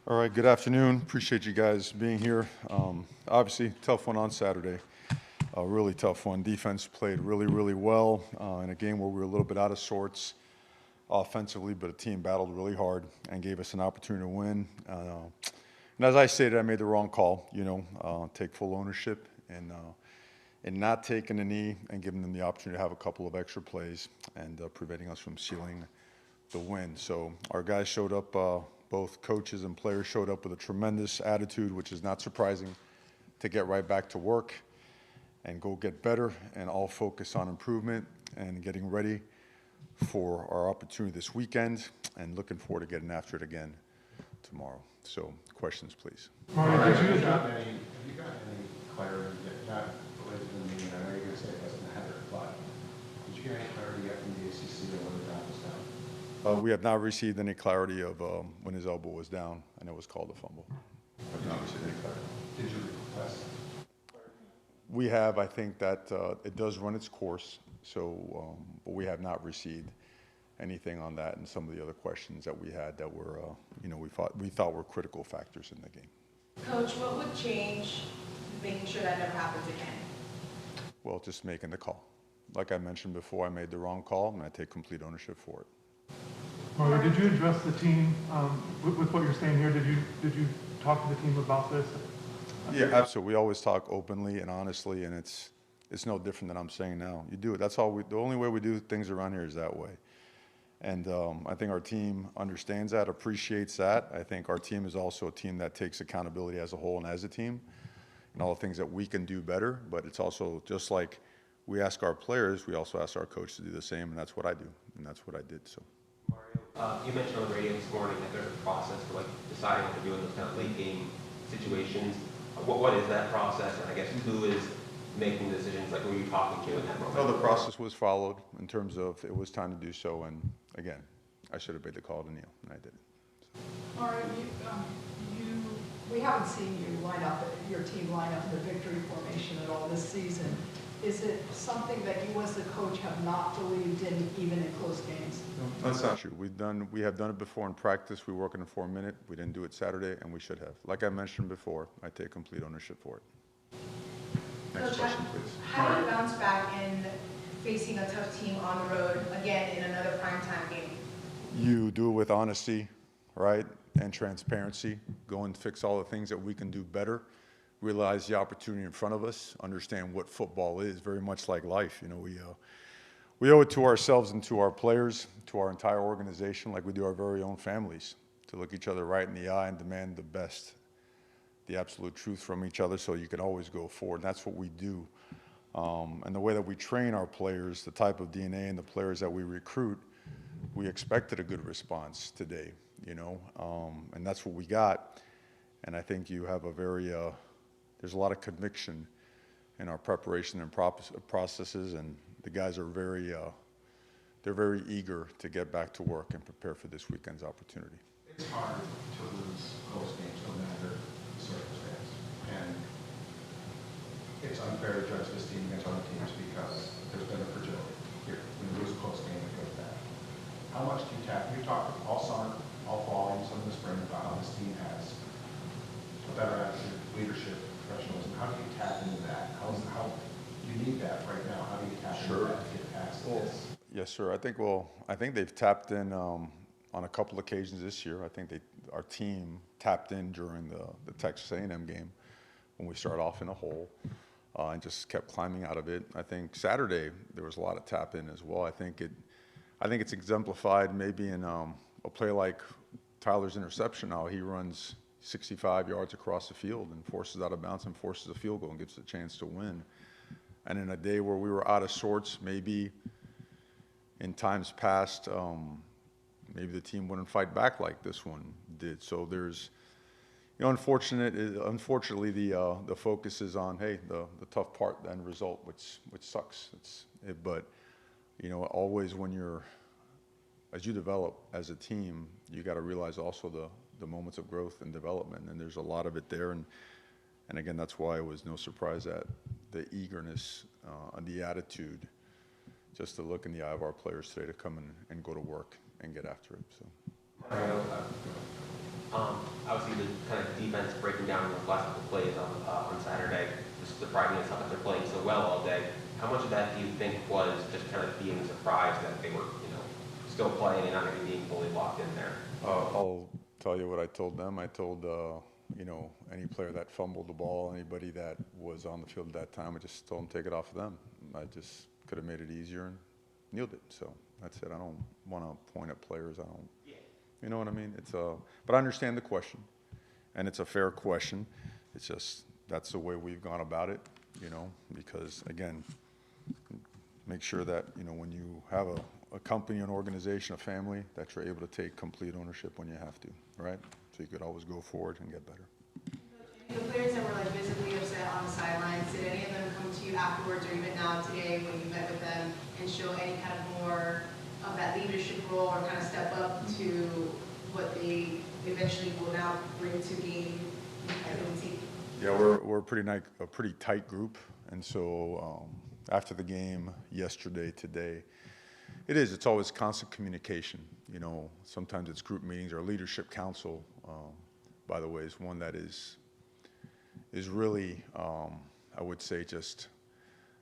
All right, good afternoon. Appreciate you guys being here. Obviously, tough one on Saturday. A really tough one. Defense played really well in a game where we were a little bit out of sorts offensively, but a team battled really hard and gave us an opportunity to win. And as I stated, I made the wrong call, take full ownership and not taking a knee and giving them the opportunity to have a couple of extra plays and preventing us from sealing the win. So our guys showed up, both coaches and players showed up with a tremendous attitude, which is not surprising, to get right back to work and go get better and all focus on improvement and getting ready for our opportunity this weekend and looking forward to getting after it again tomorrow. So questions, please. Mario, have you gotten any clarity, not related to the meeting? I know you're going to say it doesn't matter, but did you get any clarity yet from the ACC on whether that was down? We have not received any clarity of when his elbow was down and it was called a fumble. Have not received any clarity. Did you request? We have. I think that it does run its course, so but we have not received anything on that and some of the other questions that we had that were, we thought were critical factors in the game. Coach, what would change making sure that never happens again? Well, just making the call. Like I mentioned before, I made the wrong call and I take complete ownership for it. Mario, did you address the team with what you're saying here? Did you talk to the team about this? Yeah, absolutely. We always talk openly and honestly, and it's no different than I'm saying now. You do it. That's all. The only way we do things around here is that way. And I think our team understands that, appreciates that. I think our team is also a team that takes accountability as a whole and as a team, and all the things that we can do better. But it's also just like we ask our players, we also ask our coach to do the same, and that's what I do, and that's what I did. So. Mario, you mentioned on the radio this morning that there's a process for deciding what to do in those kind of late game situations. What is that process, and I guess who is making the decisions? Who are you talking to in that moment? No, the process was followed in terms of it was time to do so, and again, I should have made the call to Neil, and I didn't. Mario, we haven't seen your team line up in the victory formation at all this season. Is it something that you as the coach have not believed in even in close games? No, that's not true. We have done it before in practice. We work in a 4-minute. We didn't do it Saturday, and we should have. Like I mentioned before, I take complete ownership for it. Next Coach, question, please. How do you bounce back in facing a tough team on the road again in another primetime game? You do it with honesty, right, and transparency. Go and fix all the things that we can do better. Realize the opportunity in front of us, understand what football is, very much like life. We owe it to ourselves and to our players, to our entire organization, like we do our very own families, to look each other right in the eye and demand the best, the absolute truth from each other so you can always go forward. And that's what we do. And the way that we train our players, the type of DNA and the players that we recruit, we expected a good response today, and that's what we got. And I think you have there's a lot of conviction in our preparation and processes, and the guys are they're very eager to get back to work and prepare for this weekend's opportunity. It's hard to lose close games no matter the circumstance. And it's unfair to judge this team against other teams because there's been a fragility here. When you lose a close game, it goes bad. How much do you tap? You talked all summer, all fall, and some in the spring about how this team has a better attitude, leadership, professionalism. How do you tap into that? How you need that right now? How do you tap into that to get past this? Yes, sir. I think they've tapped in on a couple occasions this year. I think our team tapped in during the Texas A&M game when we started off in a hole and just kept climbing out of it. I think Saturday there was a lot of tap in as well. I think it's exemplified maybe in a play like Tyler's interception. How he runs 65 yards across the field and forces out of bounds and forces a field goal and gets a chance to win. And in a day where we were out of sorts, maybe in times past, maybe the team wouldn't fight back like this one did. So there's, unfortunately, the focus is on, hey, the tough part, the end result, which sucks. But always as you develop as a team, you got to realize also the moments of growth and development, and there's a lot of it there. And again, that's why it was no surprise that the eagerness and the attitude, just to look in the eye of our players today to come in and go to work and get after it. So. Obviously, the kind of defense breaking down the last couple plays on Saturday, just surprising us how they're playing so well all day. How much of that do you think was just kind of being surprised that they were, still playing and not really being fully locked in there? I'll tell you what I told them. I told, any player that fumbled the ball, anybody that was on the field at that time, I just told them take it off of them. I just could have made it easier and kneeled it. So that's it. I don't want to point at players. You know what I mean? But I understand the question, and it's a fair question. It's just that's the way we've gone about it, because again, make sure that when you have a company, an organization, a family, that you're able to take complete ownership when you have to, right? So you could always go forward and get better. The players that were visibly upset on the sidelines, did any of them come to you afterwards or even now today when you met with them and show any kind of more of that leadership role or kind of step up to what they eventually will now bring to game identity? Yeah, we're a pretty tight group, and so after the game yesterday, today, it's always constant communication. Sometimes it's group meetings. Our leadership council, by the way, is one that is really, I would say, just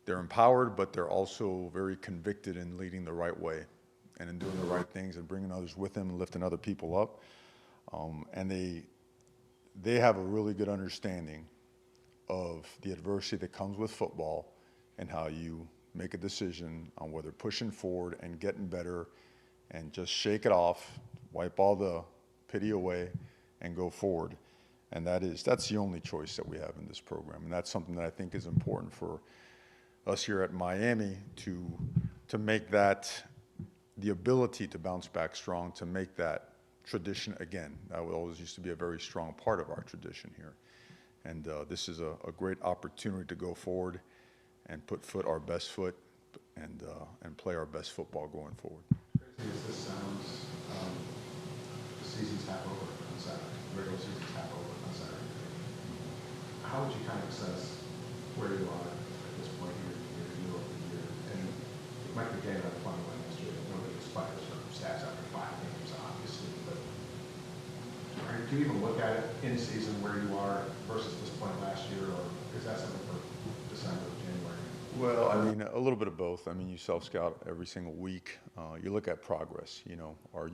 they're empowered, but they're also very convicted in leading the right way and in doing the right things and bringing others with them and lifting other people up. And they have a really good understanding of the adversity that comes with football and how you make a decision on whether pushing forward and getting better and just shake it off, wipe all the pity away, and go forward. And that's the only choice that we have in this program. And that's something that I think is important for us here at Miami to make that the ability to bounce back strong, to make that tradition again. That always used to be a very strong part of our tradition here. And this is a great opportunity to go forward and put our best foot and play our best football going forward. Crazy as this sounds, the season's half over on Saturday. The regular season's half over on Saturday. How would you kind of assess where you are at this point here, year over year? And it might be game out of fun one yesterday. Nobody aspires for stats after 5 games, obviously. But do you even look at it in season where you are versus this point last year, or is that something for December, January? Well, I mean, a little bit of both. I mean, you self-scout every single week. You look at progress. Are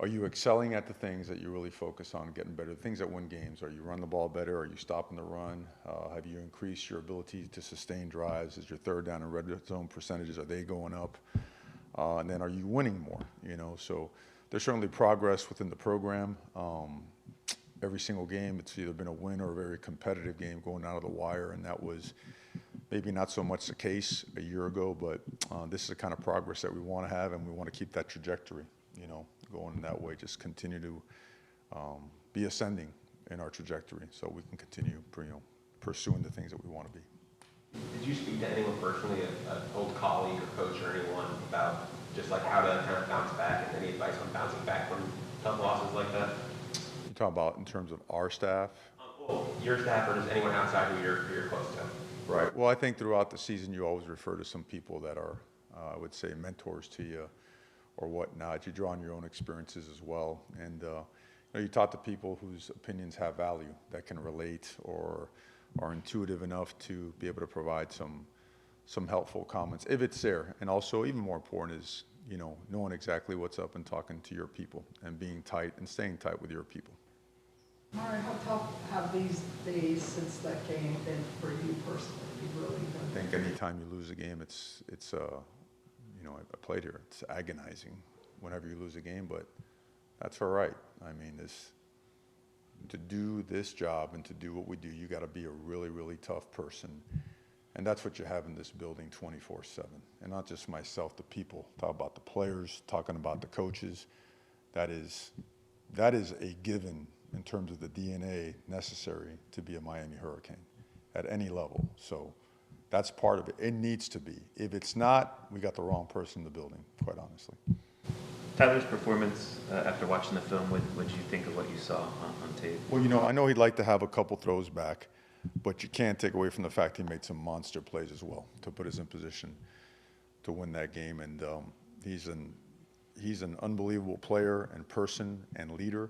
you excelling at the things that you really focus on, getting better, the things that win games? Are you run the ball better? Are you stopping the run? Have you increased your ability to sustain drives? Is your third down and red zone percentages, are they going up? And then are you winning more? So there's certainly progress within the program. Every single game, it's either been a win or a very competitive game going out of the wire, and that was maybe not so much the case a year ago, but this is the kind of progress that we want to have, and we want to keep that trajectory, going in that way, just continue to be ascending in our trajectory so we can continue pursuing the things that we want to be. Did you speak to anyone personally, an old colleague or coach or anyone, about just like how to kind of bounce back and any advice on bouncing back from tough losses like that? You talk about in terms of our staff? Well, your staff or just anyone outside who you're close to? Right. Well, I think throughout the season you always refer to some people that are, I would say, mentors to you or whatnot. You draw on your own experiences as well. And you talk to people whose opinions have value, that can relate or are intuitive enough to be able to provide some helpful comments, if it's there. And also, even more important is, knowing exactly what's up and talking to your people and being tight and staying tight with your people. Mario, how tough have these days since that game been for you personally? You've really been. I think anytime you lose a game, it's I played here. It's agonizing whenever you lose a game, but that's all right. I mean, to do this job and to do what we do, you got to be a really, really tough person. And that's what you have in this building 24/7. And not just myself, the people. Talk about the players, talking about the coaches. That is a given in terms of the DNA necessary to be a Miami Hurricane at any level. So that's part of it. It needs to be. If it's not, we got the wrong person in the building, quite honestly. Tyler's performance after watching the film, what did you think of what you saw on tape? Well, I know he'd like to have a couple throws back, but you can't take away from the fact he made some monster plays as well to put us in position to win that game. And he's an unbelievable player and person and leader.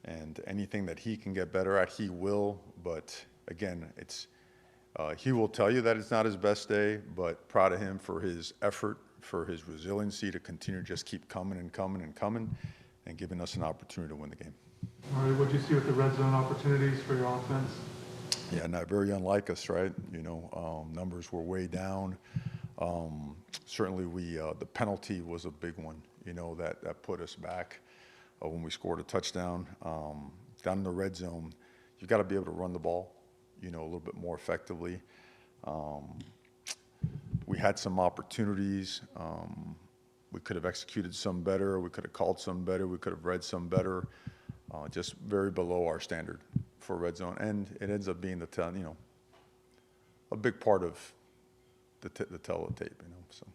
And anything that he can get better at, he will. But again, he will tell you that it's not his best day, but proud of him for his effort, for his resiliency to continue to just keep coming and coming and coming and giving us an opportunity to win the game. All right, what do you see with the red zone opportunities for your offense? Yeah, not very unlike us, right? Numbers were way down. Certainly the penalty was a big one, that put us back when we scored a touchdown. Down in the red zone, you've got to be able to run the ball, a little bit more effectively. We had some opportunities. We could have executed some better. We could have called some better. We could have read some better. Just very below our standard for red zone, and it ends up being a big part of the teletape, So.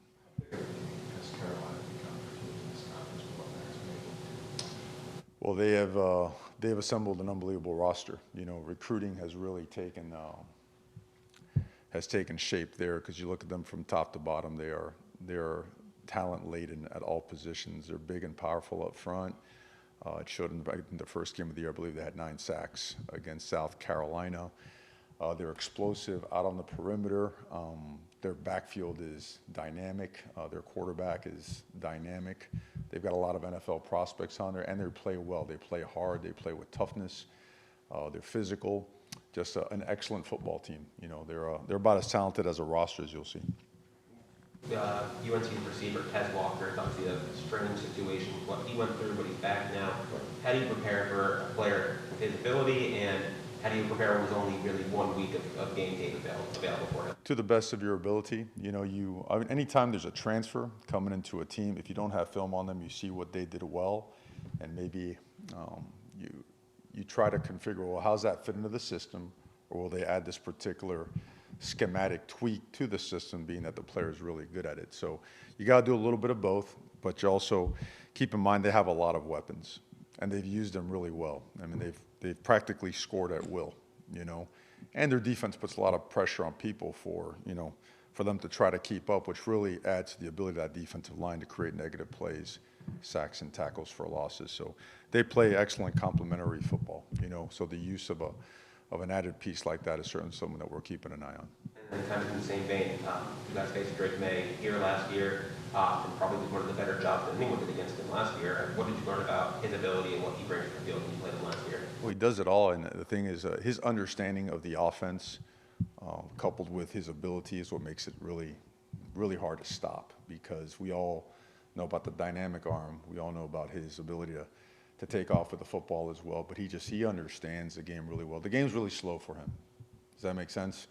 Has Carolina become for teams in this conference for what matters maybe? Well, they've assembled an unbelievable roster. Recruiting has really taken shape there, because you look at them from top to bottom. They're talent laden at all positions. They're big and powerful up front. It showed in the first game of the year. I believe they had 9 sacks against South Carolina. They're explosive out on the perimeter. Their backfield is dynamic. Their quarterback is dynamic. They've got a lot of NFL prospects on there, and they play well. They play hard. They play with toughness. They're physical. Just an excellent football team. They're about as talented as a roster as you'll see. UNC's receiver, Tez Walker, is obviously a strange situation. What he went through, but he's back now. How do you prepare for a player with his ability, and how do you prepare when there's only really 1 week of game tape available for him? To the best of your ability. Anytime there's a transfer coming into a team, if you don't have film on them, you see what they did well, and maybe you try to configure, well, how's that fit into the system, or will they add this particular schematic tweak to the system, being that the player is really good at it. So you got to do a little bit of both, but you also keep in mind they have a lot of weapons, and they've used them really well. They've practically scored at will, and their defense puts a lot of pressure on people for them to try to keep up, which really adds to the ability of that defensive line to create negative plays, sacks and tackles for losses. So they play excellent complementary football, so the use of an added piece like that is certainly something that we're keeping an eye on. And kind of in the same vein, you guys faced Drake May here last year, and probably did one of the better jobs that anyone did against him last year. What did you learn about his ability and what he brings to the field when you played him last year? Well, he does it all, and the thing is, his understanding of the offense, coupled with his ability, is what makes it really, really hard to stop, because we all know about the dynamic arm. We all know about his ability to take off with the football as well, but he understands the game really well. The game's really slow for him. Does that make sense?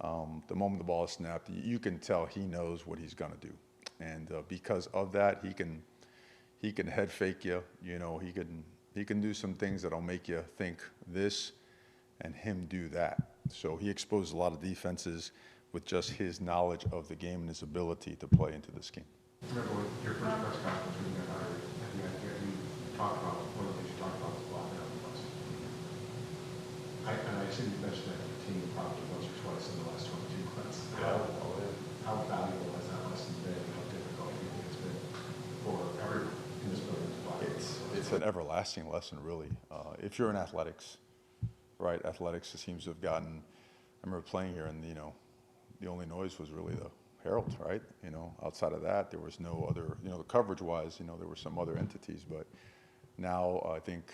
The moment the ball is snapped, you can tell he knows what he's going to do, and because of that, he can head fake you. He can do some things that'll make you think this, and him do that. So he exposed a lot of defenses with just his knowledge of the game and his ability to play into this game. Remember your first press conference when you got hired, you talked about, one of the things you talked about was blocking out the bus. And I assume you mentioned that to the team probably once or twice in the last 22 months. How valuable has that lesson been? How difficult do you think it's been for everyone in this building to block? It's an everlasting lesson, really. If you're in athletics, right? Athletics seems to have gotten. I remember playing here, and the only noise was really the Herald, right? Outside of that, there was no other. Coverage-wise, there were some other entities, but now I think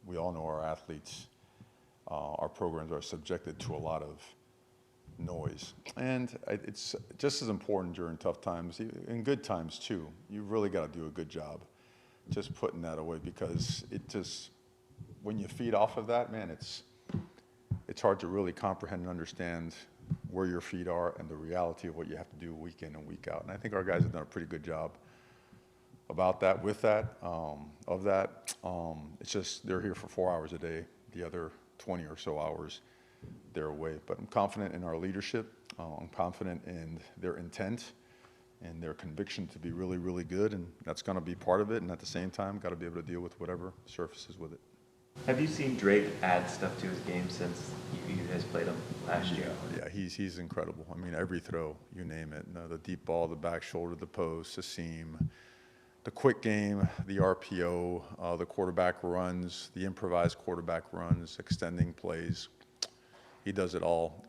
we all know our athletes, our programs are subjected to a lot of noise, and it's just as important during tough times, in good times too. You really got to do a good job just putting that away, because when you feed off of that, man, it's hard to really comprehend and understand where your feet are and the reality of what you have to do week in and week out. And I think our guys have done a pretty good job about that, with that, of that. It's just they're here for 4 hours a day. The other 20 or so hours, they're away. But I'm confident in our leadership. I'm confident in their intent and their conviction to be really, really good. And that's going to be part of it. And at the same time, got to be able to deal with whatever surfaces with it. Have you seen Drake add stuff to his game since you guys played him last year? Yeah, he's incredible. Every throw, you name it. The deep ball, the back shoulder, the post, the seam, the quick game, the RPO, the quarterback runs, the improvised quarterback runs, extending plays. He does it all.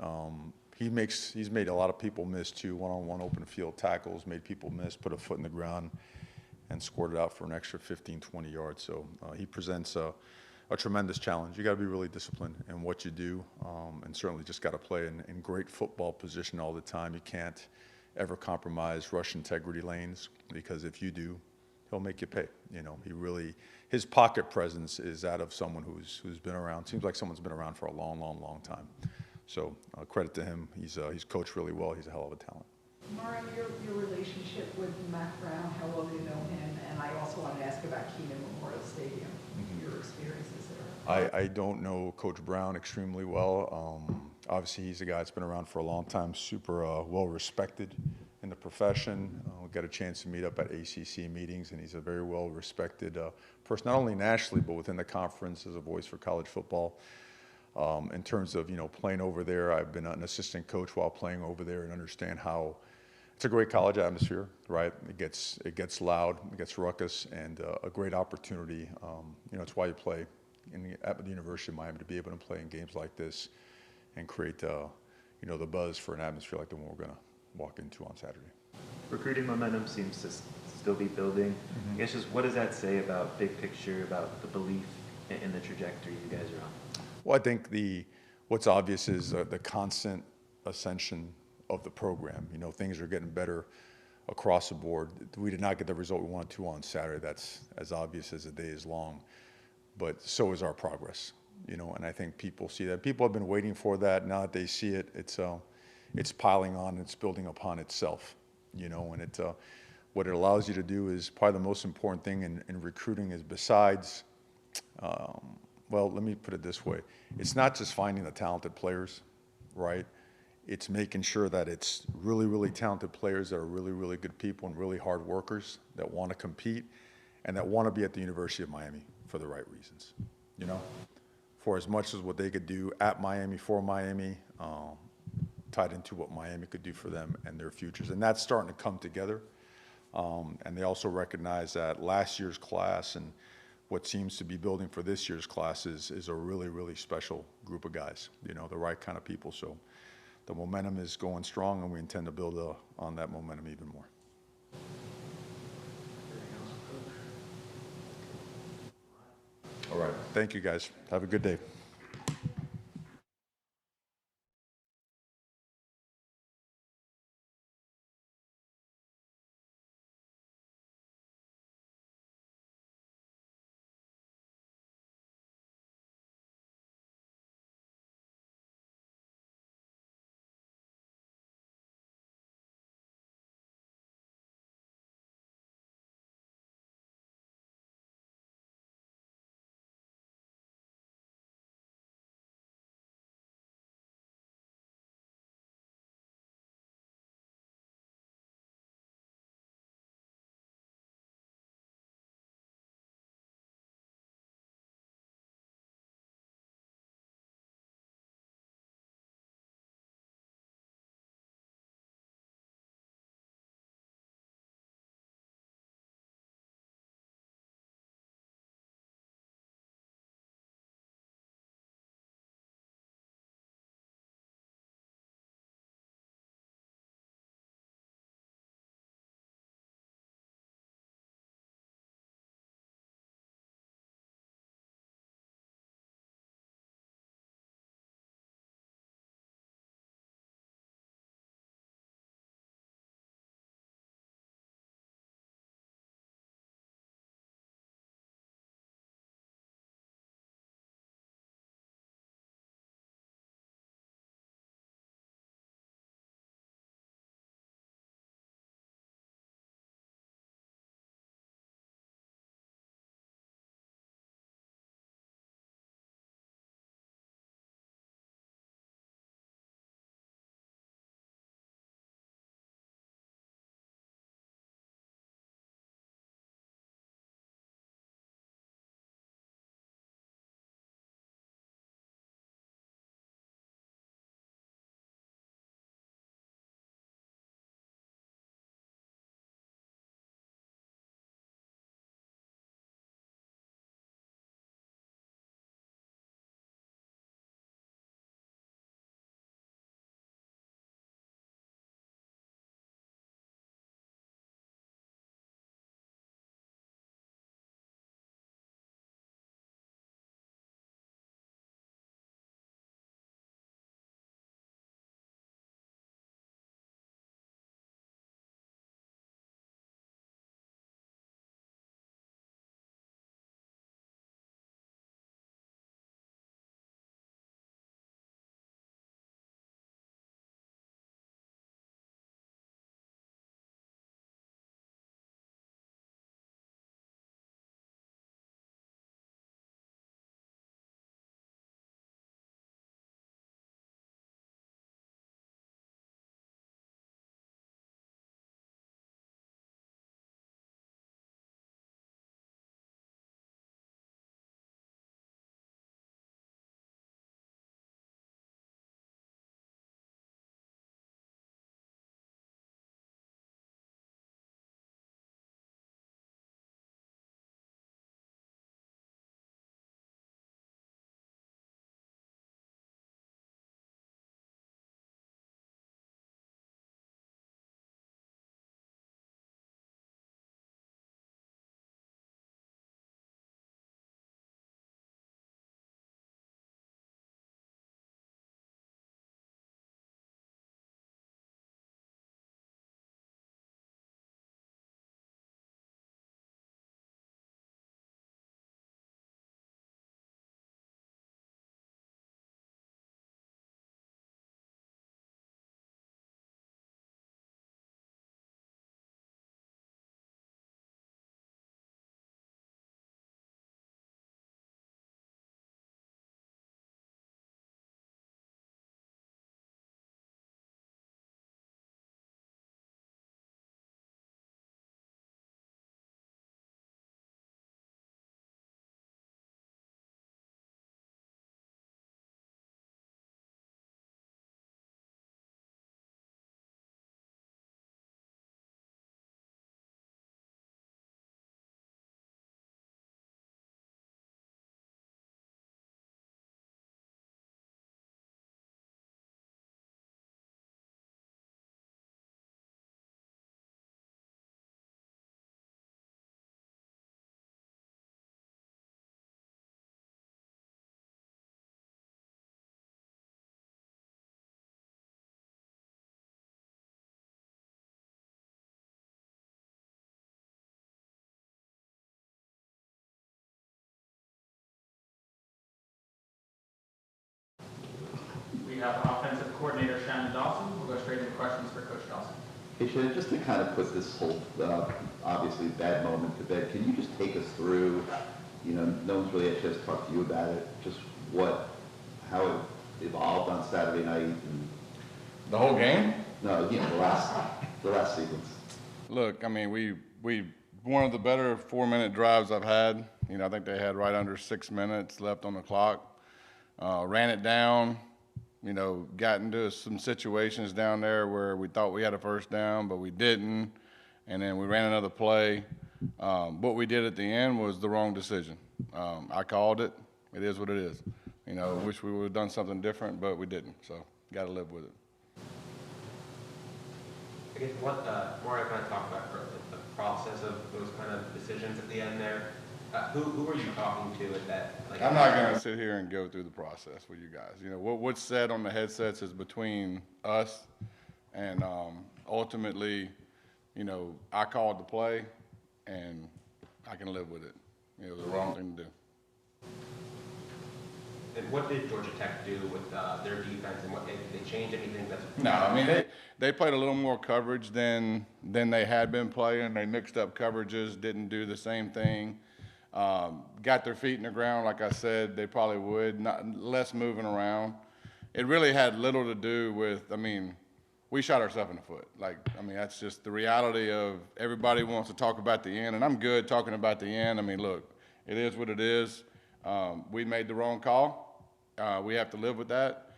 He's made a lot of people miss too. One-on-one open field tackles, made people miss, put a foot in the ground, and scored it out for an extra 15, 20 yards. So he presents a tremendous challenge. You got to be really disciplined in what you do, and certainly just got to play in great football position all the time. You can't ever compromise rush integrity lanes, because if you do, he'll make you pay. You know, his pocket presence is that of someone who's been around. Seems like someone's been around for a long, long, long time. So credit to him. He's coached really well. He's a hell of a talent. Mario, your relationship with Mac Brown, how well do you know him? And I also wanted to ask about Keenan Memorial Stadium, your experiences there. I don't know Coach Brown extremely well. Obviously, he's a guy that's been around for a long time, super well respected in the profession. We got a chance to meet up at ACC meetings, and he's a very well respected person, not only nationally but within the conference, as a voice for college football. In terms of playing over there, I've been an assistant coach while playing over there, and understand how it's a great college atmosphere, right? It gets loud, it gets ruckus, and a great opportunity. It's why you play at the University of Miami, to be able to play in games like this and create the buzz for an atmosphere like the one we're going to walk into on Saturday. Recruiting momentum seems to still be building. I guess just what does that say about big picture, about the belief in the trajectory you guys are on? Well, I think what's obvious is the constant ascension of the program. Things are getting better across the board. We did not get the result we wanted to on Saturday. That's as obvious as the day is long. But so is our progress. And I think people see that. People have been waiting for that. Now that they see it, it's piling on. It's building upon itself. And what it allows you to do is probably the most important thing in recruiting is, besides. Well, let me put it this way. It's not just finding the talented players, right? It's making sure that it's really, really talented players that are really, really good people and really hard workers that want to compete and that want to be at the University of Miami for the right reasons, for as much as what they could do at Miami for Miami, tied into what Miami could do for them and their futures. And that's starting to come together. And they also recognize that last year's class and what seems to be building for this year's class is a really, really special group of guys, the right kind of people. So the momentum is going strong, and we intend to build on that momentum even more. All right. Thank you, guys. Have a good day. Shannon Dawson. We'll go straight into questions for Coach Dawson. Hey Shannon, just to kind of put this whole, obviously bad moment to bed, can you just take us through, no one's really had a chance to talk to you about it, just how it evolved on Saturday night and... The whole game? No, the last sequence. Look, I mean, we one of the better 4-minute drives I've had. I think they had right under 6 minutes left on the clock. Ran it down, got into some situations down there where we thought we had a first down, but we didn't. And then we ran another play. What we did at the end was the wrong decision. I called it. It is what it is. Wish we would have done something different, but we didn't. So got to live with it. I guess what Mario kind of talked about the process of those kind of decisions at the end there. Who were you talking to at that? I'm not going to sit here and go through the process with you guys. What's said on the headsets is between us, and ultimately, I called the play, and I can live with it. It was the wrong thing to do. And what did Georgia Tech do with their defense, and did they change anything? No, I mean, they played a little more coverage than they had been playing. They mixed up coverages, didn't do the same thing. Got their feet in the ground, like I said, they probably would, less moving around. It really had little to do with, we shot ourselves in the foot. That's just the reality of everybody wants to talk about the end, and I'm good talking about the end. Look, it is what it is. We made the wrong call. We have to live with that.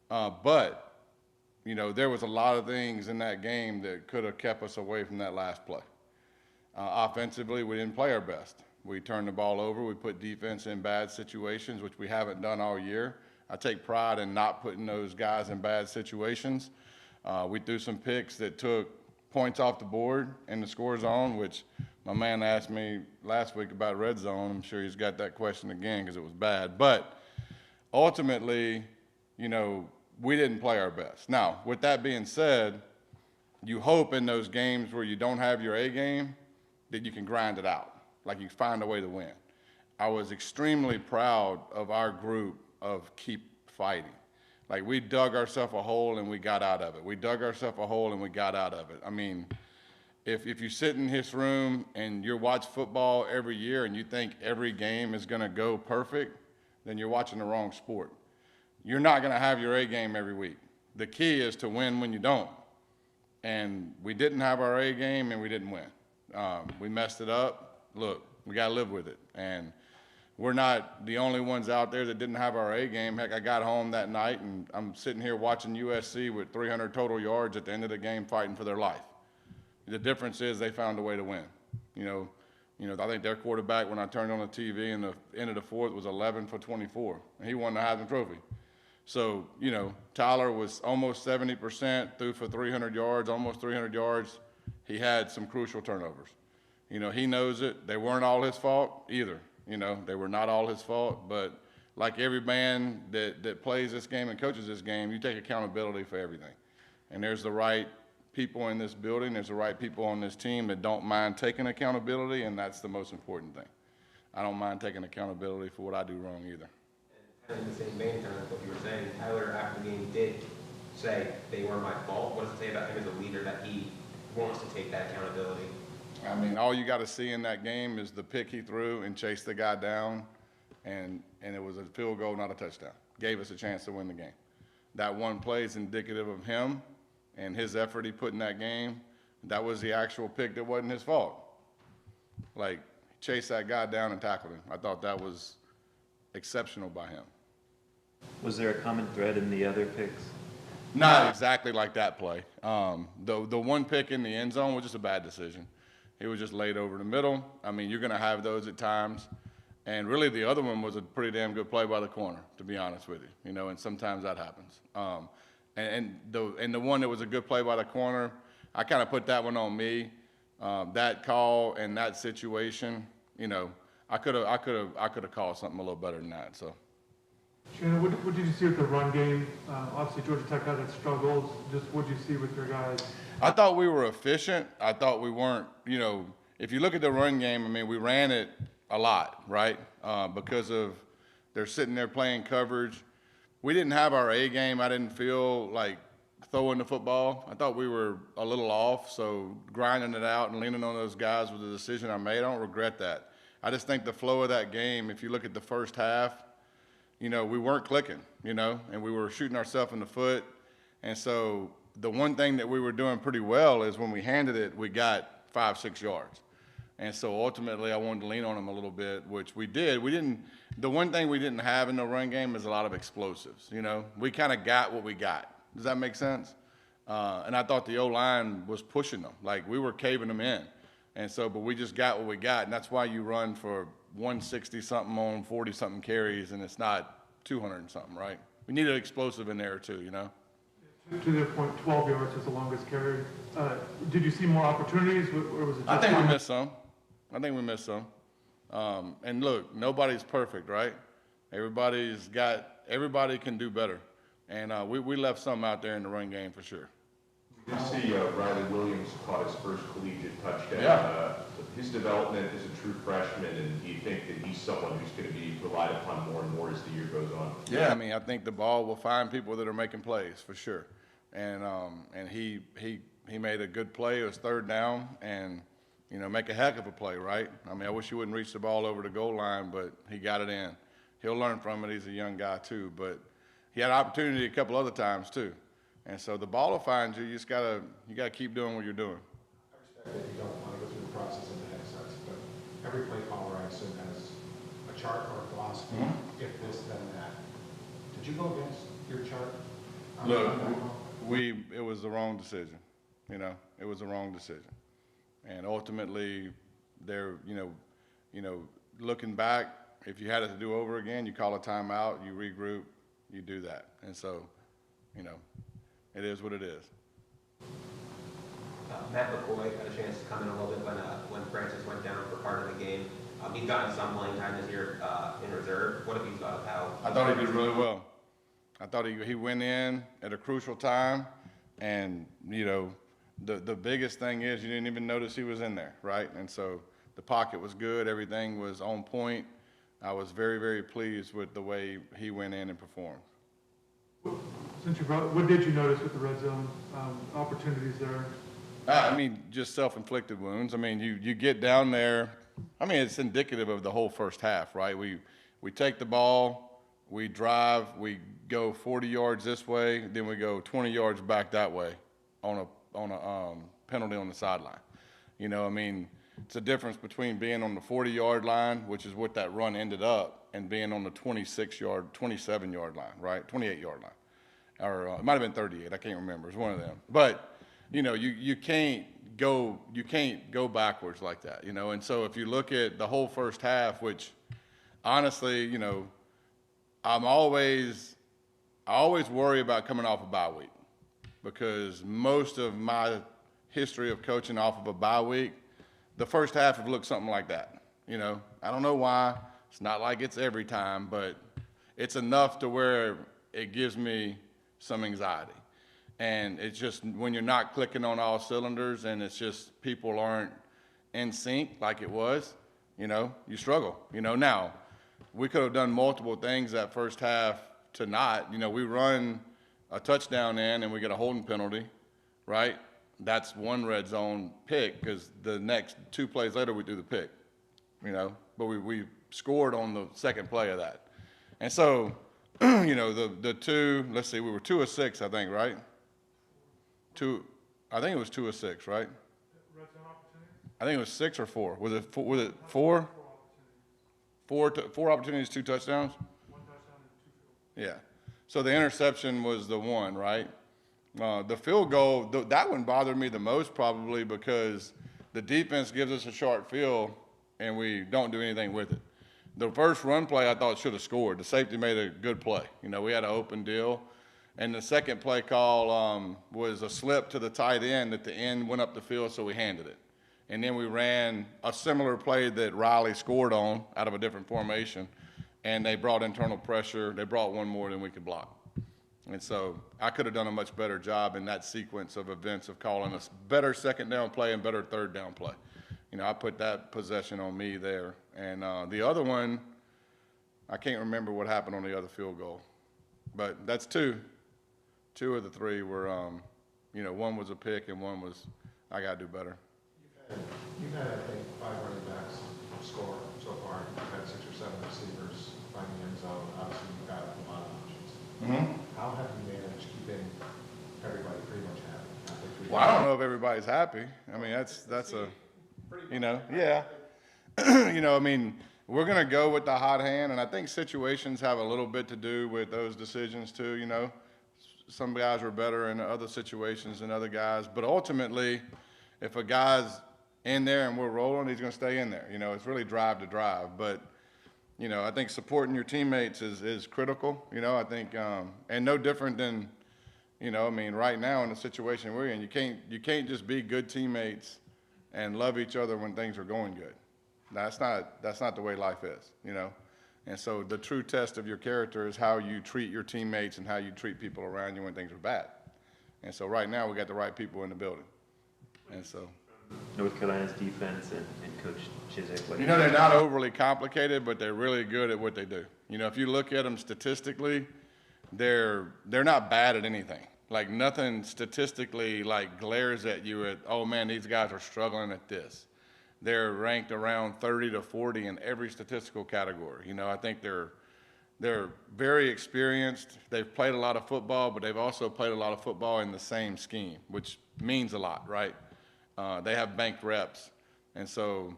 But there was a lot of things in that game that could have kept us away from that last play. Offensively, we didn't play our best. We turned the ball over. We put defense in bad situations, which we haven't done all year. I take pride in not putting those guys in bad situations. We threw some picks that took points off the board in the score zone, which my man asked me last week about red zone. I'm sure he's got that question again because it was bad. But ultimately, we didn't play our best. Now, with that being said, you hope in those games where you don't have your A game that you can grind it out, like you find a way to win. I was extremely proud of our group of keep fighting. Like, we dug ourselves a hole and we got out of it. We dug ourselves a hole and we got out of it. If you sit in this room and you watch football every year and you think every game is going to go perfect, then you're watching the wrong sport. You're not going to have your A game every week. The key is to win when you don't. And we didn't have our A game and we didn't win. We messed it up. Look, we got to live with it. And we're not the only ones out there that didn't have our A game. Heck, I got home that night and I'm sitting here watching USC with 300 total yards at the end of the game fighting for their life. The difference is they found a way to win. I think their quarterback, when I turned on the TV in the end of the fourth, was 11 for 24, and he won the Heisman Trophy. So, Tyler was almost 70%, threw for 300 yards, almost 300 yards. He had some crucial turnovers. He knows it. They weren't all his fault either. They were not all his fault, but like every man that plays this game and coaches this game, you take accountability for everything. And there's the right people in this building, there's the right people on this team that don't mind taking accountability, and that's the most important thing. I don't mind taking accountability for what I do wrong either. And kind of in the same vein, kind of what you were saying, Tyler after the game did say they weren't my fault. What does it say about him as a leader that he wants to take that accountability? All you got to see in that game is the pick he threw and chased the guy down, and it was a field goal, not a touchdown. Gave us a chance to win the game. That one play is indicative of him and his effort he put in that game. That was the actual pick that wasn't his fault. Like, chased that guy down and tackled him. I thought that was exceptional by him. Was there a common thread in the other picks? Not exactly like that play. The one pick in the end zone was just a bad decision. He was just laid over the middle. You're going to have those at times. And really the other one was a pretty damn good play by the corner, to be honest with you. And sometimes that happens. And the one that was a good play by the corner, I kind of put that one on me. That call and that situation, I could have called something a little better than that. So. Shannon, what did you see with the run game? Obviously, Georgia Tech had its struggles. Just what did you see with your guys? I thought we were efficient. I thought we weren't, if you look at the run game, we ran it a lot, right? Because of they're sitting there playing coverage. We didn't have our A game. I didn't feel like throwing the football. I thought we were a little off, so grinding it out and leaning on those guys was a decision I made. I don't regret that. I just think the flow of that game, if you look at the first half, we weren't clicking, and we were shooting ourselves in the foot. And so the one thing that we were doing pretty well is when we handed it, we got 5-6 yards. And so ultimately I wanted to lean on them a little bit, which we did. The one thing we didn't have in the run game is a lot of explosives, We kind of got what we got. Does that make sense? And I thought the O-line was pushing them. Like, we were caving them in. And so, but we just got what we got. And that's why you run for 160-something on 40-something carries, and it's not 200-something, right? We need an explosive in there, too, To their point, 12 yards is the longest carry. Did you see more opportunities, or was it just... I think we missed some. And look, nobody's perfect, right? Everybody can do better. And we left some out there in the run game for sure. We did see Riley Williams caught his first collegiate touchdown. Yeah. His development as a true freshman, and do you think that he's someone who's going to be relied upon more and more as the year goes on? Yeah, I mean, I think the ball will find people that are making plays for sure. And he made a good play. It was third down, and make a heck of a play, right? I mean, I wish he wouldn't reach the ball over the goal line, but he got it in. He'll learn from it. He's a young guy too, but he had an opportunity a couple other times too. And so the ball will find you. You gotta keep doing what you're doing. I respect that you don't want to go through the process of the headsets, but every play caller, I assume, has a chart or a philosophy, if this, then that. Did you go against your chart? Look, it was the wrong decision. It was the wrong decision. And ultimately, looking back, if you had it to do over again, you call a timeout, you regroup, you do that. And so, it is what it is. Matt McCoy had a chance to come in a little bit when Francis went down for part of the game. He's gotten some playing time this year in reserve. What have you thought of how? I thought he did really well. I thought he went in at a crucial time, and the biggest thing is you didn't even notice he was in there, right? And so the pocket was good, everything was on point. I was very, very pleased with the way he went in and performed. Since what did you notice with the red zone opportunities there? I mean, just self-inflicted wounds. I mean, you get down there. I mean, it's indicative of the whole first half, right? We take the ball, we drive, we go 40 yards this way, then we go 20 yards back that way on a penalty on the sideline. I mean, it's a difference between being on the 40-yard line, which is what that run ended up, and being on the 27-yard line, right? 28-yard line. Or it might have been 38, I can't remember. It's one of them. But, you can't go backwards like that, And so if you look at the whole first half, which honestly, I always worry about coming off a bye week, because most of my history of coaching off of a bye week, the first half have looked something like that. I don't know why. It's not like it's every time, but it's enough to where it gives me some anxiety. And it's just when you're not clicking on all cylinders and it's just people aren't in sync like it was, you struggle. Now, we could have done multiple things that first half to not. We run a touchdown in and we get a holding penalty, right? That's one red zone pick, because the next 2 plays later we do the pick, But we scored on the second play of that. And so, the two, let's see, we were 2 of 6, I think, right? I think it was 2 of 6, right? Red zone opportunity? I think it was 6 or 4. Was it 4? 4 opportunities, 2 touchdowns? 1 touchdown and 2 field. Yeah. So the interception was the one, right? The field goal, that one bothered me the most, probably because the defense gives us a short field and we don't do anything with it. The first run play I thought should have scored. The safety made a good play. We had an open deal. And the second play call was a slip to the tight end that the end went up the field, so we handed it. And then we ran a similar play that Riley scored on out of a different formation, and they brought internal pressure. They brought one more than we could block. And so I could have done a much better job in that sequence of events of calling a better second down play and better third down play. I put that possession on me there. And the other one, I can't remember what happened on the other field goal. But that's 2. 2 of the 3 were, you know, 1 was a pick and 1 was, I got to do better. You've had, I think, 5 running backs score so far. You've had 6 or 7 receivers finding the end zone. Obviously, you've got a lot of options. How have you managed keeping everybody pretty much happy? Well, I don't know if everybody's happy. I mean, that's a, you know, yeah. You know, I mean, we're going to go with the hot hand, and I think situations have a little bit to do with those decisions too, you know. Some guys were better in other situations than other guys, but ultimately, if a guy's in there and we're rolling, he's going to stay in there. You know, it's really drive to drive, but you know, I think supporting your teammates is critical. You know, I think, and no different than, you know, I mean, right now in the situation we're in, you can't just be good teammates and love each other when things are going good. That's not the way life is, you know. And so the true test of your character is how you treat your teammates and how you treat people around you when things are bad. And so right now we got the right people in the building. And so North Carolina's defense and Coach Chiswick. you know, they're not overly complicated, but they're really good at what they do. You know, if you look at them statistically, they're not bad at anything. Like nothing statistically like glares at you at, oh man, these guys are struggling at this. They're ranked around 30 to 40 in every statistical category. You know, I think they're very experienced. They've played a lot of football, but they've also played a lot of football in the same scheme, which means a lot, right? They have banked reps. And so,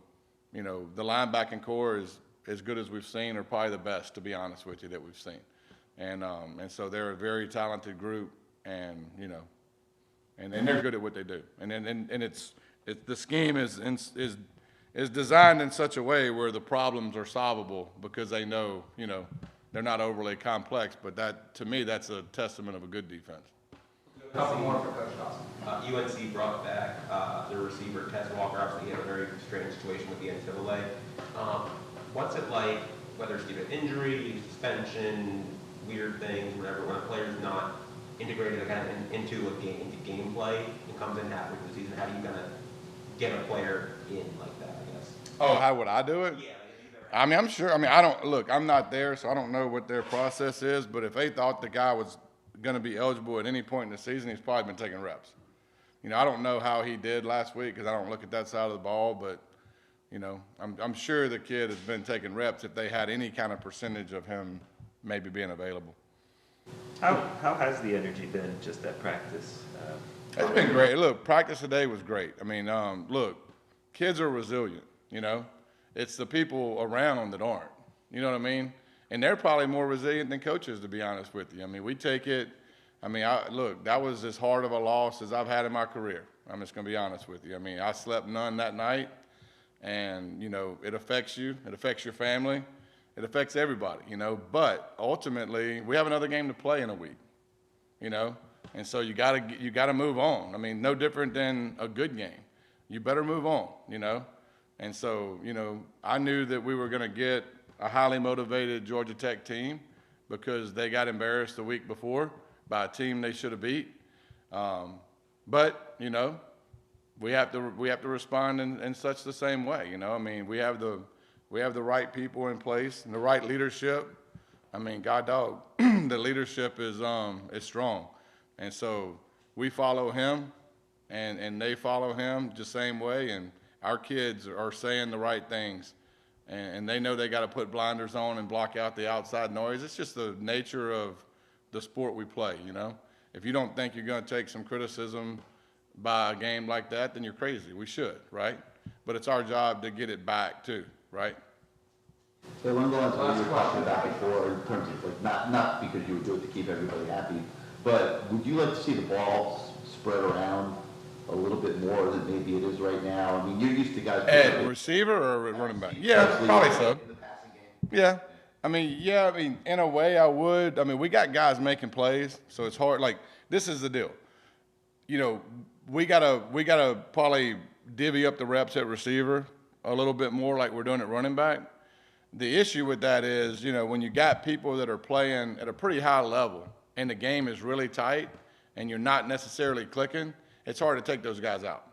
you know, the linebacking core is as good as we've seen, or probably the best, to be honest with you, that we've seen. And so they're a very talented group, and, you know, and they're good at what they do. And the scheme is designed in such a way where the problems are solvable because they know, you know, they're not overly complex, but that, to me, that's a testament of a good defense. A couple more for Coach Dawson. UNC brought back their receiver, Tess Walker. Obviously, he had a very strange situation with the NCAA. What's it like, whether it's due to injury, suspension, weird things, whatever, when a player's not integrated again into gameplay and comes in halfway through the season? How do you kind of get a player in like that, I guess? Oh, how would I do it? Yeah. I mean, I'm sure. I mean, I don't look. I'm not there, so I don't know what their process is. But if they thought the guy was going to be eligible at any point in the season, he's probably been taking reps. You know, I don't know how he did last week because I don't look at that side of the ball. But you know, I'm sure the kid has been taking reps if they had any kind of percentage of him maybe being available. How has the energy been just at practice? It's been great. Look, practice today was great. I mean, look, kids are resilient, you know. It's the people around that aren't. You know what I mean? And they're probably more resilient than coaches, to be honest with you. I mean, we take it. I mean, look, that was as hard of a loss as I've had in my career. I'm just going to be honest with you. I mean, I slept none that night. And, you know, it affects you. It affects your family. It affects everybody, you know. But ultimately, we have another game to play in a week, you know. And so you gotta move on. I mean, no different than a good game. You better move on, you know. And so, you know, I knew that we were going to get a highly motivated Georgia Tech team because they got embarrassed the week before by a team they should have beat. But, you know, we have to respond in such the same way, you know. I mean, we have the right people in place and the right leadership. I mean, God dog, the leadership is strong. And so we follow him and they follow him the same way, and our kids are saying the right things, and they know they got to put blinders on and block out the outside noise. It's just the nature of the sport we play, you know. If you don't think you're going to take some criticism by a game like that, then you're crazy. We should, right? But it's our job to get it back too, right? So along the lines of what you were talking about before, in terms of like not because you would do it to keep everybody happy, but would you like to see the ball spread around a little bit more than maybe it is right now? I mean, you're used to guys. At receiver or running back? Yeah, probably so. In the passing game. Yeah. I mean, in a way I would. I mean, we got guys making plays, so it's hard. Like, this is the deal. You know, we gotta probably divvy up the reps at receiver a little bit more like we're doing at running back. The issue with that is, you know, when you got people that are playing at a pretty high level and the game is really tight and you're not necessarily clicking, it's hard to take those guys out.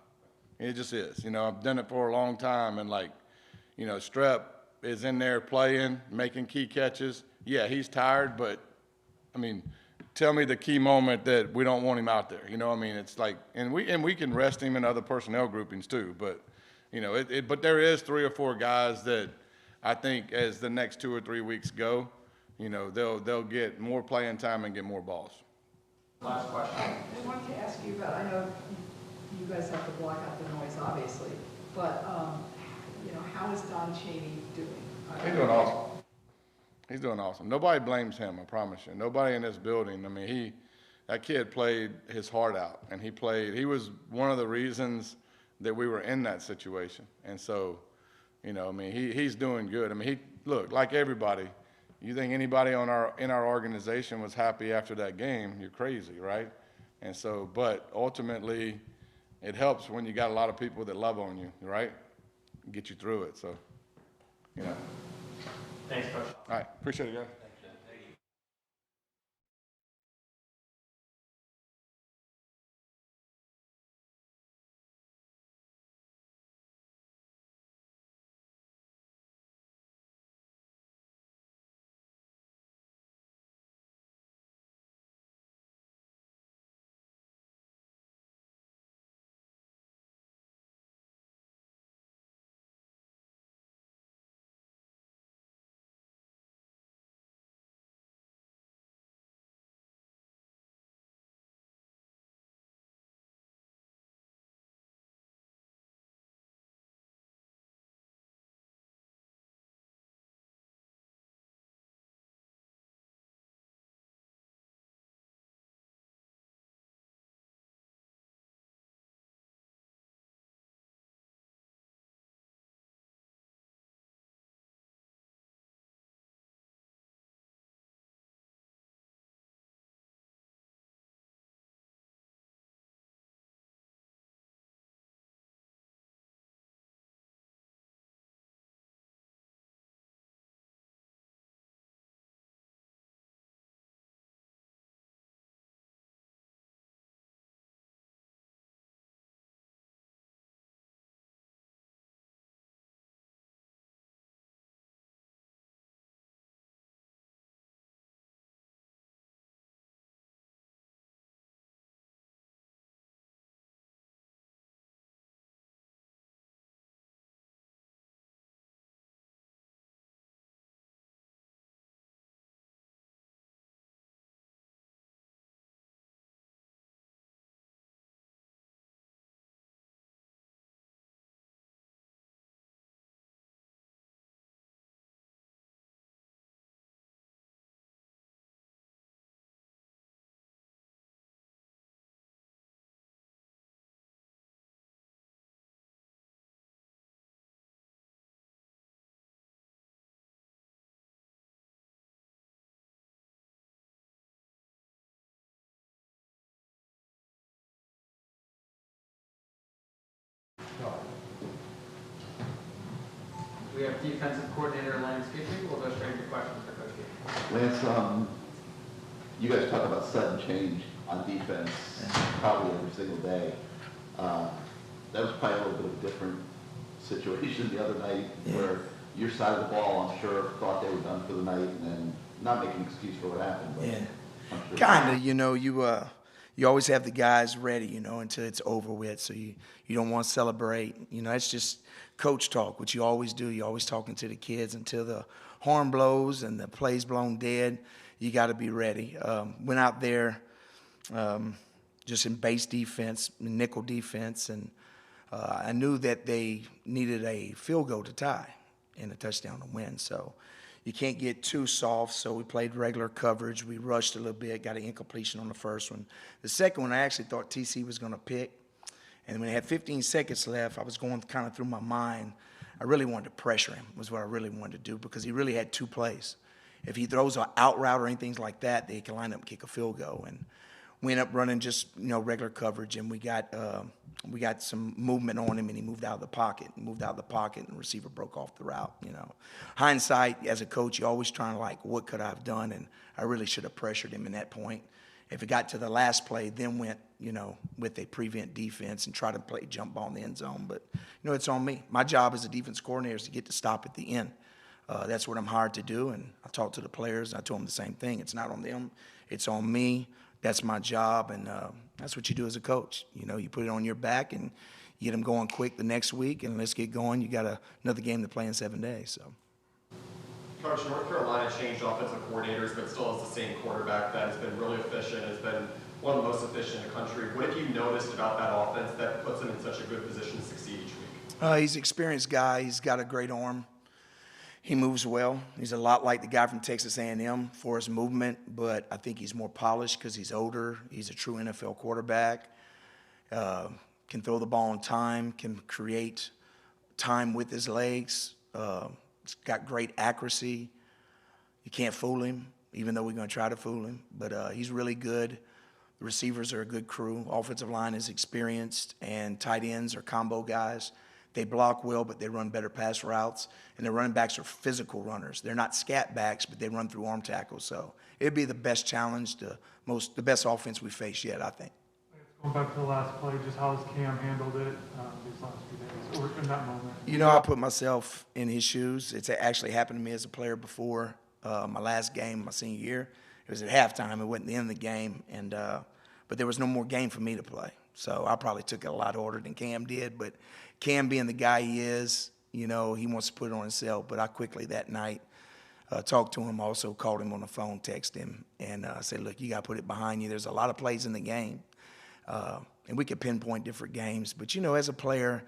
It just is. You know, I've done it for a long time, and like, you know, Strep is in there playing, making key catches. Yeah, he's tired, but I mean, tell me the key moment that we don't want him out there. You know what I mean? It's like, and we can rest him in other personnel groupings too, but, you know, but there is 3 or 4 guys that I think as the next 2 or 3 weeks go, you know, they'll get more playing time and get more balls. Last question. I wanted to ask you about, I know you guys have to block out the noise, obviously, but, you know, how is Don Chaney doing? He's doing awesome. He's doing awesome. Nobody blames him, I promise you. Nobody in this building. I mean, that kid played his heart out, and he was one of the reasons that we were in that situation. And so, you know, I mean, he's doing good. I mean, look, like everybody, you think anybody in our organization was happy after that game, you're crazy, right? And so, but ultimately, it helps when you got a lot of people that love on you, right? Get you through it, so, you know. Thanks, Coach. All right, appreciate it, guys. We have Defensive Coordinator Lance Guidry. We'll go straight to questions for Coach Guidry. Lance, you guys talk about sudden change on defense probably every single day. That was probably a little bit of a different situation the other night where your side of the ball, I'm sure, thought they were done for the night, and then not making an excuse for what happened. But I'm sure Kind of, you know, you always have the guys ready, you know, until it's over with. So you don't want to celebrate. You know, it's just coach talk, which you always do. You're always talking to the kids until the horn blows and the play's blown dead. You got to be ready. Went out there just in base defense, nickel defense, and I knew that they needed a field goal to tie and a touchdown to win. So you can't get too soft, so we played regular coverage. We rushed a little bit, got an incompletion on the first one. The second one, I actually thought TC was going to pick. And when they had 15 seconds left, I was going kind of through my mind. I really wanted to pressure him, was what I really wanted to do, because he really had 2 plays. If he throws an out route or anything like that, they can line up and kick a field goal. And we ended up running just, you know, regular coverage, and we got some movement on him, and he moved out of the pocket. And the receiver broke off the route, you know. Hindsight, as a coach, you're always trying to, like, what could I have done? And I really should have pressured him in that point. If it got to the last play, then went, you know, with a prevent defense and try to play jump ball in the end zone. But, you know, it's on me. My job as a defense coordinator is to get the stop at the end. That's what I'm hired to do, and I talked to the players, and I told them the same thing. It's not on them, it's on me. That's my job, and that's what you do as a coach. You know, you put it on your back, and you get them going quick the next week, and let's get going. You got another game to play in 7 days, so. Coach, North Carolina changed offensive coordinators, but still has the same quarterback that has been really efficient, has been one of the most efficient in the country. What have you noticed about that offense that puts him in such a good position to succeed each week? He's an experienced guy. He's got a great arm. He moves well. He's a lot like the guy from Texas A&M for his movement, but I think he's more polished because he's older. He's a true NFL quarterback. Can throw the ball on time, can create time with his legs. He's got great accuracy. You can't fool him, even though we're going to try to fool him. But he's really good. The receivers are a good crew. Offensive line is experienced, and tight ends are combo guys. They block well, but they run better pass routes. And their running backs are physical runners. They're not scat backs, but they run through arm tackles. So it'd be the best challenge, the best offense we faced yet, I think. Going back to the last play, just how has Cam handled it these last few days, or in that moment? You know, I put myself in his shoes. It's actually happened to me as a player before. My last game, my senior year, it was at halftime. It wasn't the end of the game, and but there was no more game for me to play. So I probably took it a lot harder than Cam did. But Cam, being the guy he is, you know, he wants to put it on himself. But I quickly that night talked to him, also called him on the phone, texted him, and said, look, you got to put it behind you. There's a lot of plays in the game. And we could pinpoint different games. But, you know, as a player,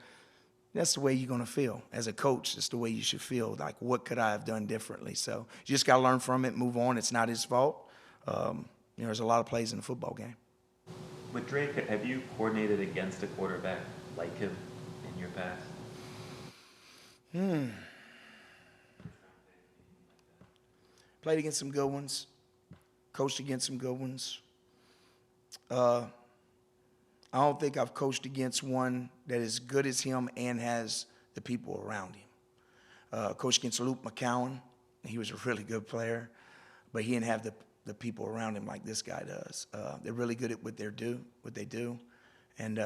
that's the way you're going to feel. As a coach, that's the way you should feel. Like, what could I have done differently? So you just got to learn from it, move on. It's not his fault. You know, there's a lot of plays in a football game. With Drake, have you coordinated against a quarterback like him in your past? Played against some good ones. Coached against some good ones. I don't think I've coached against one that is good as him and has the people around him. Coached against Luke McCowan. He was a really good player, but he didn't have the people around him like this guy does. They're really good at what they do, and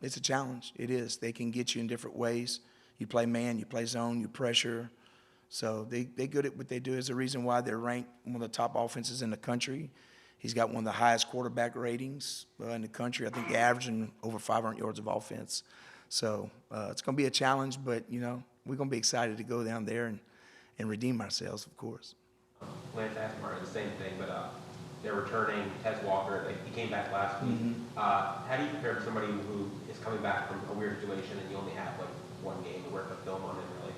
it's a challenge. It is. They can get you in different ways. You play man, you play zone, you pressure. So they're good at what they do. There's a reason why they're ranked one of the top offenses in the country. He's got one of the highest quarterback ratings in the country. I think they're averaging over 500 yards of offense. So it's going to be a challenge, but, you know, we're going to be excited to go down there and redeem ourselves, of course. Lance asked Martin the same thing, but they're returning Tez Walker. He came back last week. How do you compare to somebody who is coming back from a weird situation and you only have, like, one game to work the film on him, really?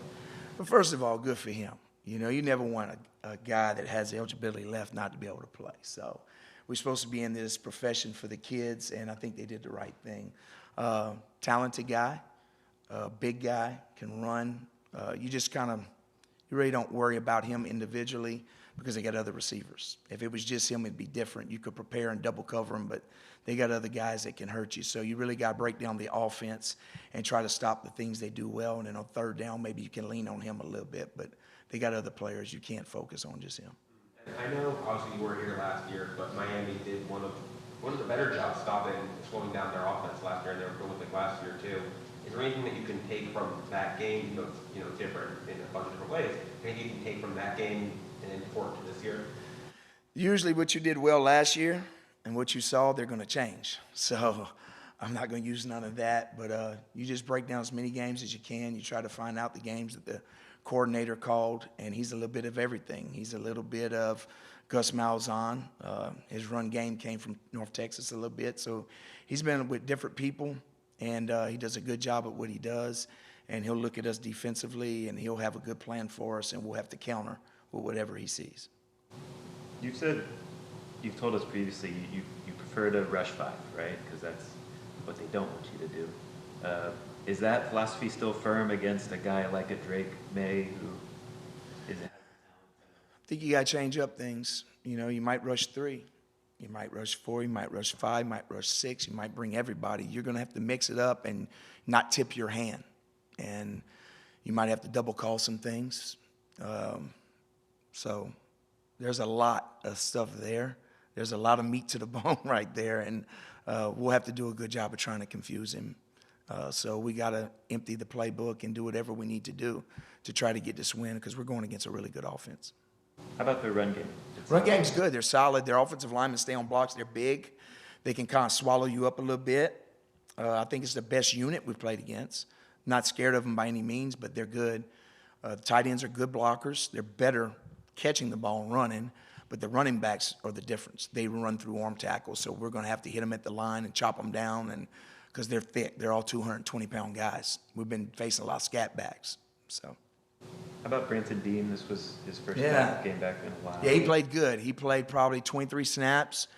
But first of all, good for him. You know, you never want a guy that has eligibility left not to be able to play. So we're supposed to be in this profession for the kids, and I think they did the right thing. Talented guy, big guy, can run. You just you really don't worry about him individually because they got other receivers. If it was just him, it'd be different. You could prepare and double cover him, but they got other guys that can hurt you. So you really got to break down the offense and try to stop the things they do well. And then on third down, maybe you can lean on him a little bit, but they got other players. You can't focus on just him. And I know, obviously, you were here last year, but Miami did one of the better jobs slowing down their offense last year, and they were prolific last year too. Is there anything that you can take from that game? You know, different in a bunch of different ways. Anything you can take from that game and import to this year? Usually, what you did well last year and what you saw, they're going to change. So I'm not going to use none of that, but you just break down as many games as you can. You try to find out the games that the coordinator called, and he's a little bit of everything. He's a little bit of Gus Malzahn. His run game came from North Texas a little bit, so he's been with different people, and he does a good job at what he does, and he'll look at us defensively, and he'll have a good plan for us, and we'll have to counter with whatever he sees. You've told us previously you prefer to rush 5, right? Because that's what they don't want you to do. Is that philosophy still firm against a guy like a Drake May who is? I think you got to change up things. You know, you might rush 3, you might rush 4, you might rush 5, you might rush 6, you might bring everybody. You're going to have to mix it up and not tip your hand. And you might have to double call some things. So there's a lot of stuff there. There's a lot of meat to the bone right there, and we'll have to do a good job of trying to confuse him. So we got to empty the playbook and do whatever we need to do to try to get this win because we're going against a really good offense. How about the run game? Run game's good. They're solid. Their offensive linemen stay on blocks. They're big. They can kind of swallow you up a little bit. I think it's the best unit we've played against. Not scared of them by any means, but they're good. The tight ends are good blockers. They're better catching the ball and running, but the running backs are the difference. They run through arm tackles, so we're going to have to hit them at the line and chop them down, and because they're thick. They're all 220-pound guys. We've been facing a lot of scat backs. So. How about Branson Dean? This was his first game back in a while. Yeah, he played good. He played probably 23 snaps.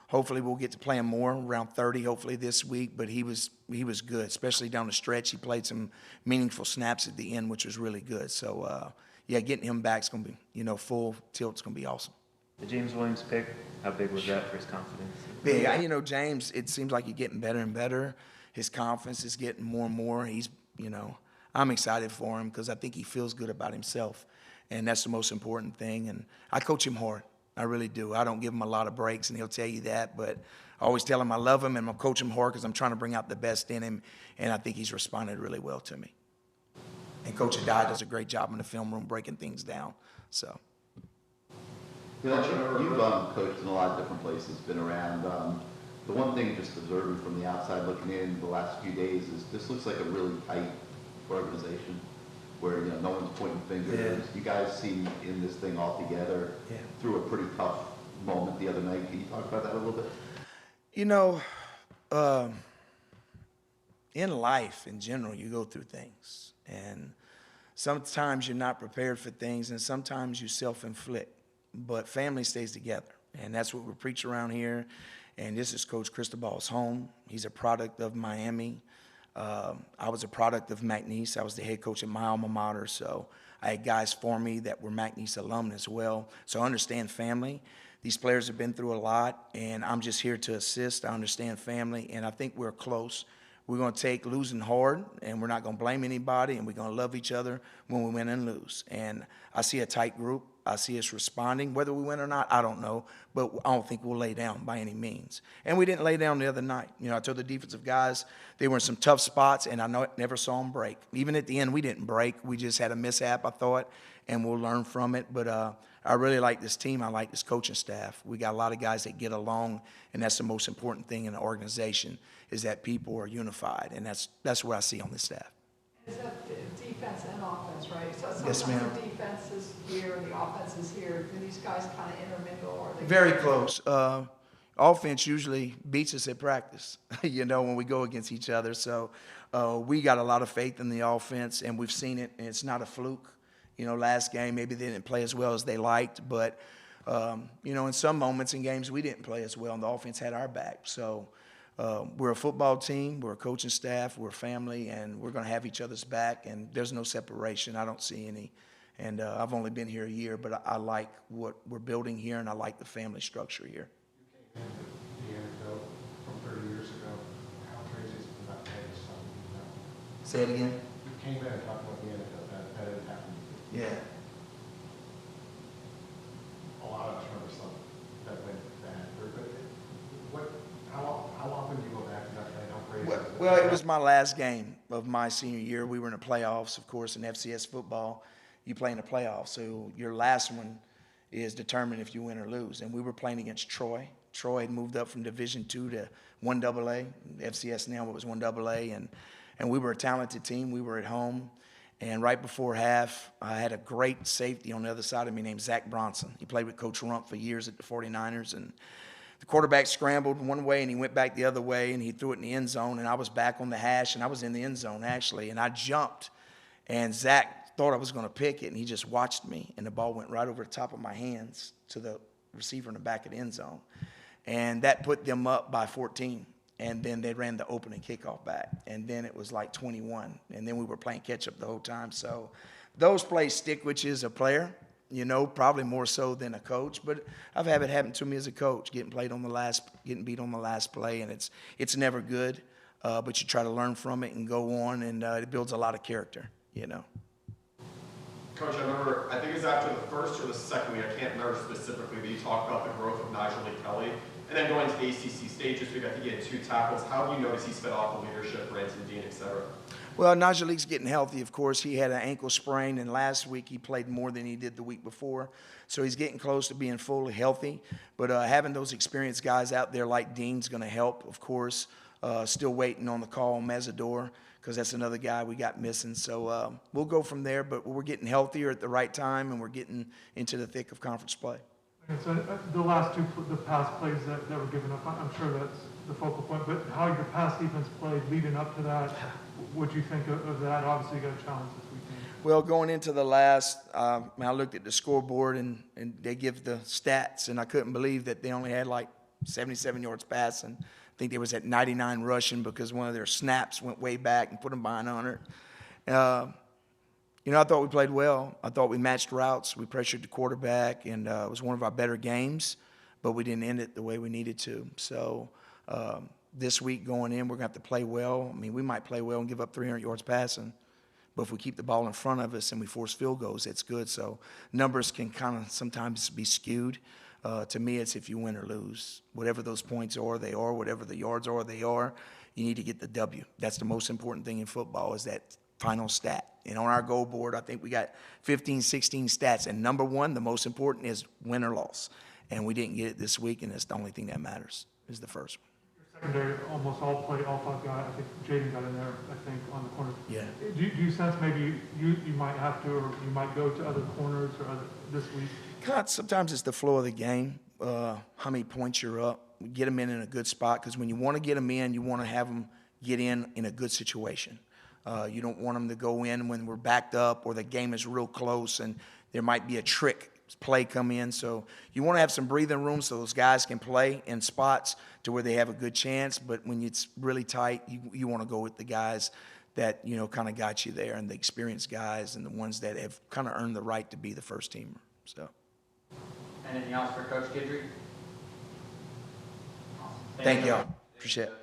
Hopefully we'll get to play him more, around 30 hopefully this week, but he was good, especially down the stretch. He played some meaningful snaps at the end, which was really good. So, yeah, getting him back is going to be, full tilt. It's going to be awesome. The James Williams pick, how big was that for his confidence? Big. James, it seems like he's getting better and better. His confidence is getting more and more. He's, I'm excited for him because I think he feels good about himself, and that's the most important thing. And I coach him hard. I really do. I don't give him a lot of breaks, and he'll tell you that, but I always tell him I love him, and I'm coaching him hard because I'm trying to bring out the best in him, and I think he's responded really well to me. And Coach Adai does a great job in the film room breaking things down. So. You've coached in a lot of different places, been around. The one thing just observing from the outside looking in the last few days is this looks like a really tight organization where no one's pointing fingers. Yeah. You guys seem in this thing all together through a pretty tough moment the other night. Can you talk about that a little bit? In life in general, you go through things, and sometimes you're not prepared for things, and sometimes you self-inflict. But family stays together, and that's what we preach around here. And this is Coach Cristobal's home. He's a product of Miami. I was a product of McNeese. I was the head coach at my alma mater, so I had guys for me that were McNeese alum as well. So I understand family. These players have been through a lot, and I'm just here to assist. I understand family, and I think we're close. We're going to take losing hard, and we're not going to blame anybody, and we're going to love each other when we win and lose. And I see a tight group. I see us responding. Whether we win or not, I don't know, but I don't think we'll lay down by any means. And we didn't lay down the other night. I told the defensive guys they were in some tough spots, and I never saw them break. Even at the end, we didn't break. We just had a mishap, I thought, and we'll learn from it. But I really like this team. I like this coaching staff. We got a lot of guys that get along, and that's the most important thing in an organization is that people are unified, and that's what I see on this staff. Is that defense and offense, right? So Yes, ma'am. sometimes the defense is here and the offense is here. Do these guys kind of intermingle? Or are they Very close. Offense usually beats us at practice, when we go against each other. So we got a lot of faith in the offense, and we've seen it, and it's not a fluke. Last game, maybe they didn't play as well as they liked, but, in some moments in games we didn't play as well, and the offense had our back. So we're a football team, we're a coaching staff, we're a family, and we're going to have each other's back, and there's no separation. I don't see any. And I've only been here a year, but I like what we're building here, and I like the family structure here. You came in the anecdote from 30 years ago. How crazy is it about that? Say it again? You came in and talked about the anecdote that had happened. Yeah. A lot of us remember something that went bad. But how often do you go back to that play? How crazy is it? Well, it was my last game of my senior year. We were in the playoffs, of course, in FCS football. You play in the playoffs, so your last one is determined if you win or lose. And we were playing against Troy. Troy had moved up from Division II to 1AA. FCS now was 1AA, and we were a talented team. We were at home. And right before half, I had a great safety on the other side of me named Zach Bronson. He played with Coach Rump for years at the 49ers. And the quarterback scrambled one way, and he went back the other way, and he threw it in the end zone. And I was back on the hash, and I was in the end zone, actually. And I jumped, and Zach thought I was going to pick it, and he just watched me, and the ball went right over the top of my hands to the receiver in the back of the end zone. And that put them up by 14. And then they ran the opening kickoff back. And then it was like 21. And then we were playing catch-up the whole time. So those plays stick with you as a player, probably more so than a coach. But I've had it happen to me as a coach, getting beat on the last play. And it's never good. But you try to learn from it and go on. And it builds a lot of character, Coach, I think it was after the first or the second week, I can't remember specifically, but you talked about the growth of Nigel Lee Kelly. And then going to the ACC stages, we got to get 2 tackles. How have you noticed he's fed off the leadership, Branson Dean, et cetera? Well, Najaleek's getting healthy, of course. He had an ankle sprain, and last week he played more than he did the week before. So he's getting close to being fully healthy. But having those experienced guys out there like Dean's going to help, of course. Still waiting on the call on Mesidor because that's another guy we got missing. So we'll go from there, but we're getting healthier at the right time, and we're getting into the thick of conference play. And so the pass plays that were given up, I'm sure that's the focal point, but how your pass defense played leading up to that, what'd you think of that? Obviously, you got a challenge this weekend. Well, going into the last, I looked at the scoreboard, and they give the stats, and I couldn't believe that they only had like 77 yards passing. I think they was at 99 rushing because one of their snaps went way back and put them behind 100. I thought we played well. I thought we matched routes. We pressured the quarterback, and it was one of our better games, but we didn't end it the way we needed to. So this week going in, we're going to have to play well. I mean, we might play well and give up 300 yards passing, but if we keep the ball in front of us and we force field goals, it's good. So numbers can kind of sometimes be skewed. To me, it's if you win or lose. Whatever those points are, they are. Whatever the yards are, they are. You need to get the W. That's the most important thing in football is that final stat. And on our goal board, I think we got 15, 16 stats. And number one, the most important is win or loss. And we didn't get it this week, and that's the only thing that matters is the first one. Your secondary, almost all played, all five guys. I think Jaden got in there, I think, on the corner. Yeah. Do you sense maybe you might have to, or you might go to other corners or this week? God, sometimes it's the flow of the game, how many points you're up. Get them in a good spot because when you want to get them in, you want to have them get in a good situation. You don't want them to go in when we're backed up or the game is real close and there might be a trick play come in. So you want to have some breathing room so those guys can play in spots to where they have a good chance. But when it's really tight, you want to go with the guys that, kind of got you there and the experienced guys and the ones that have kind of earned the right to be the first teamer. So. Anything else for Coach Guidry? Thank y'all. Appreciate it.